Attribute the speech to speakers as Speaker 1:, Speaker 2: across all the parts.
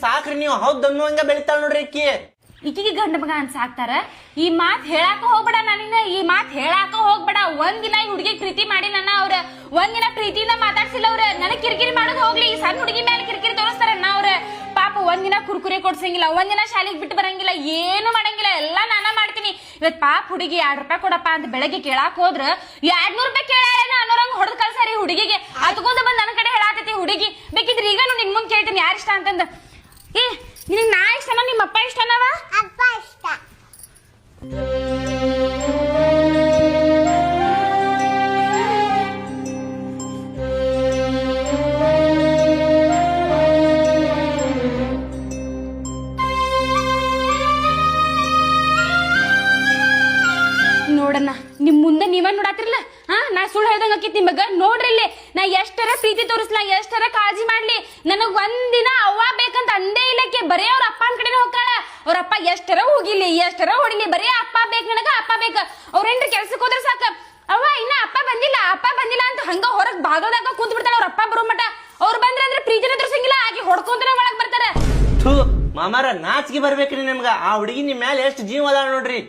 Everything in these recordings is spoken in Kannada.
Speaker 1: ಸಾಕ್ರಿ ನೀವು ಹೌದ್ ಅನ್ನುವಂಗ ಬೆಳಿತಾಳ ನೋಡ್ರಿ ಅಕ್ಕಿ.
Speaker 2: ಈಕಿಗೆ ಗಂಡ ಮಗ ಅಂತ ಸಾಕ್ತಾರ. ಈ ಮಾತ್ ಹೇಳಾಕ ಹೋಗ್ಬೇಡ, ನನಗ ಈ ಮಾತ್ ಹೇಳಾಕ ಹೋಗ್ಬೇಡ. ಒಂದಿನ ಈ ಹುಡುಗಿ ಪ್ರೀತಿ ಮಾಡಿ ನನ್ನ ಅವ್ರ ಒಂದಿನ ಪ್ರೀತಿಯಿಂದ ಮಾತಾಡ್ಸಿಲ್ಲ ಅವ್ರ. ನನಗ್ ಕಿರಿಕಿರಿ ಮಾಡೋದು ಹೋಗ್ಲಿ, ಈ ಸಣ್ಣ ಹುಡುಗಿ ಮೇಲೆ ಕಿರಿಕಿರಿ ತೋರಿಸ್ತಾರ ಅವ್ರ. ಪಾಪ ಒಂದಿನ ಕುರ್ಕುರಿ ಕೊಡ್ಸಂಗಿಲ್ಲ, ಒಂದಿನ ಶಾಲೆಗೆ ಬಿಟ್ಟು ಬರಂಗಿಲ್ಲ, ಏನು ಮಾಡಂಗಿಲ್ಲ, ಎಲ್ಲಾ ನಾನ ಮಾಡ್ತೀನಿ. ಇವತ್ ಪಾಪ ಹುಡುಗಿ 2 ರೂಪಾಯಿ ಕೊಡಪ್ಪ ಅಂತ ಬೆಳಗ್ಗೆ ಕೇಳಾಕ್ ಹೋದ್ರ 200 ರೂಪಾಯಿ ಕೇಳ ಅನ್ನೋರಂಗ್ ಹೊಡೆದ್ ಕಳ್ಸಾರಿ ಹುಡುಗಿಗೆ. ಅದಕ್ಕೊಂದು ಬಂದ್ ನನ್ನ ಕಡೆ ಹೇಳಾತೈತಿ ಹುಡುಗಿ. ಬೇಕಿದ್ರೆ ಈಗ ನಿನ್ ಮುಂದ್ ಕೇಳ್ತೀನಿ ಯಾರ ಇಷ್ಟ ಅಂತಂದ. ಏ ನಿನಗ್ ನಾ ಇಷ್ಟನ ನಿಮ್ಮ ಅಪ್ಪ ಇಷ್ಟನವ?
Speaker 3: ಅಪ್ಪ ಇಷ್ಟ.
Speaker 2: ನೋಡಣ್ಣ, ನಿಮ್ ಮುಂದೆ ನೀವ ನೋಡಾತಿರ್ಲ. ನಾ ಸುಳ್ಳು ಹೇಳ್ದಂಗ ಆಕಿತ್ ನಿಮಗ. ನೋಡ್ರಿ ಇಲ್ಲಿ, ನಾ ಎಷ್ಟರ ಪ್ರೀತಿ ತೋರಿಸ್ಲಾ, ಎಷ್ಟರ ಕಾಳಜಿ ಮಾಡ್ಲಿ, ನನಗ್ ಒಂದಿನ ಅವ್ವ ಬೇಕಂತ ಅಂದೇ ಇಲ್ಲಕ್ಕೆ. ಬರೀ ಅವ್ರ ಅಪ್ಪನ ಕಡೆನೇ ಹೋಗ್ತಾಳ. ಅವ್ರ ಅಪ್ಪ ಎಷ್ಟರ ಹೋಗಿಲಿ, ಎಷ್ಟರ ಹೊಡಿಲಿ, ಬರೀ ಅಪ್ಪ ಬೇಕ್ ನನಗ, ಅಪ್ಪ ಬೇಕ. ಅವ್ರೇನ್ರಿ ಕೆಲ್ಸಕ್ಕೆ ಹೋದ್ರ ಸಾಕ, ಅವ್ವ ಇನ್ನ ಅಪ್ಪ ಬಂದಿಲ್ಲ, ಅಪ್ಪ ಬಂದಿಲ್ಲ ಅಂತ ಹಂಗ ಹೊರಗ್ ಬಾಗಲ್ದಾಗ ಕುಂತ್ ಬಿಡ್ತಾಳ. ಅವ್ರ ಅಪ್ಪ ಬರೋ ಮಟ ಅವ್ರು ಬಂದ್ರ ಅಂದ್ರೆ ಪ್ರೀತಿನ ತೋರ್ಸಂಗಿಲ್ಲ, ಆಗಿ ಹೊಡ್ಕೊಂತನ ಒಳಗ್ ಬರ್ತಾರ.
Speaker 1: ಥೂ ಮಾಮಾರ, ನಾಚಿಗೆ ಬರ್ಬೇಕ್ರಿ ನಿಮ್ಗ. ಆ ಹುಡುಗಿ ನಿಮ್ ಮ್ಯಾಲ ಎಷ್ಟು ಜೀವ ಅದಾಳ ನೋಡ್ರಿ.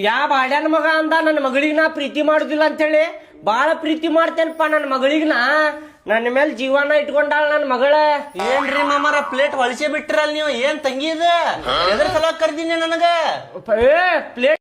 Speaker 4: ಯಾ ಬಾಡ್ಯಾನ ಮಗ ಅಂದ ನನ್ನ ಮಗಳಿಗೆ ನಾ ಪ್ರೀತಿ ಮಾಡುದಿಲ್ಲ ಅಂತೇಳಿ? ಬಾಳ ಪ್ರೀತಿ ಮಾಡ್ತೇನಪ್ಪ ನನ್ನ ಮಗಳಿಗ. ನನ್ನ ಮೇಲೆ ಜೀವನ ಇಟ್ಕೊಂಡಾಳ ನನ್ನ ಮಗಳ.
Speaker 1: ಏನ್ರಿ ಮಾಮಾರ ಪ್ಲೇಟ್ ಹೊಳಿಸೇ ಬಿಟ್ಟಿರಲ್ ನೀವು? ಏನ್ ತಂಗಿ ಇದ? ಎದ್ರ ಸಲ ಕರ್ದೀನಿ ನನಗ
Speaker 4: ಪ್ಲೇಟ್